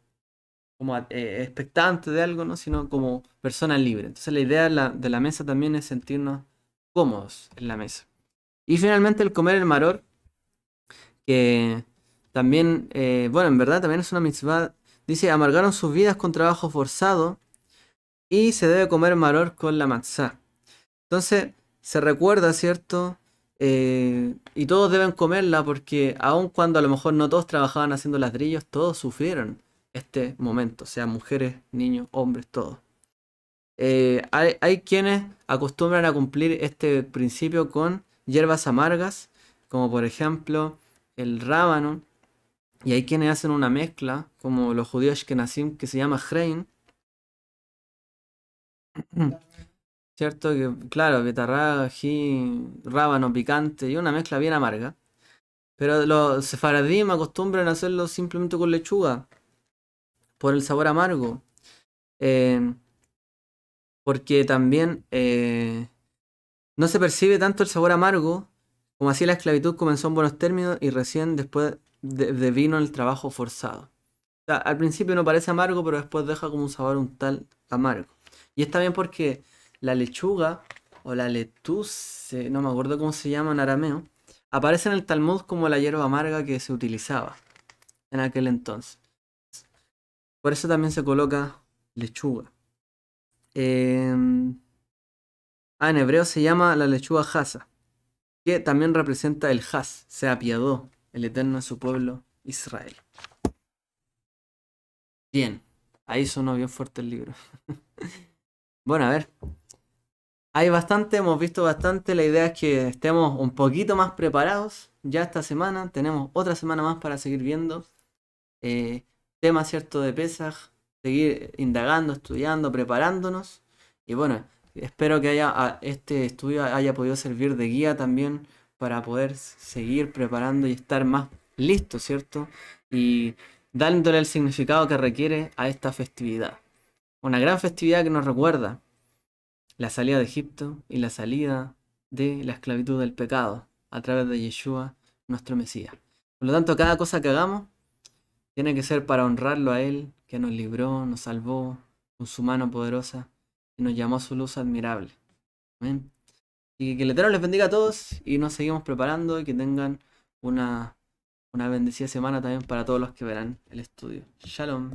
expectante de algo, ¿no? Sino como persona libre. Entonces la idea de la mesa también es sentirnos cómodos en la mesa. Y finalmente el comer el maror, que también, bueno, en verdad también es una mitzvah. Dice, amargaron sus vidas con trabajo forzado y se debe comer maror con la matzá. Entonces se recuerda, ¿cierto? Y todos deben comerla porque aun cuando a lo mejor no todos trabajaban haciendo ladrillos, todos sufrieron este momento, sea mujeres, niños, hombres, todos. Hay quienes acostumbran a cumplir este principio con hierbas amargas, como por ejemplo el rábano, Y hay quienes hacen una mezcla, como los judíos Ashkenazim, que se llama Hrein, ¿cierto? Que, claro, betarraga, ají, rábano picante y una mezcla bien amarga. Pero los sefaradim acostumbran a hacerlo simplemente con lechuga, por el sabor amargo. Eh, Porque también no se percibe tanto el sabor amargo, como así la esclavitud comenzó en buenos términos y recién después vino el trabajo forzado. O sea, al principio no parece amargo, pero después deja como un sabor un tal amargo. Y está bien porque la lechuga o la lettuce, no me acuerdo cómo se llama en arameo, aparece en el Talmud como la hierba amarga que se utilizaba en aquel entonces. Por eso también se coloca lechuga. Em, en hebreo se llama la lechuga jasa, que también representa el Has, se apiadó el Eterno de su pueblo Israel. Bien, ahí sonó bien fuerte el libro. Bueno, a ver, hay bastante, hemos visto bastante, la idea es que estemos un poquito más preparados ya esta semana, tenemos otra semana más para seguir viendo temas, ¿cierto?, de Pesaj, seguir indagando, estudiando, preparándonos, y bueno, espero que este estudio haya podido servir de guía también para poder seguir preparando y estar más listo, ¿cierto? Y dándole el significado que requiere a esta festividad. Una gran festividad que nos recuerda la salida de Egipto y la salida de la esclavitud del pecado a través de Yeshua, nuestro Mesías. Por lo tanto, cada cosa que hagamos tiene que ser para honrarlo a Él, que nos libró, nos salvó con su mano poderosa y nos llamó a su luz admirable. Amén. Y que el Eterno les bendiga a todos y nos seguimos preparando y que tengan una bendecida semana también para todos los que verán el estudio. Shalom.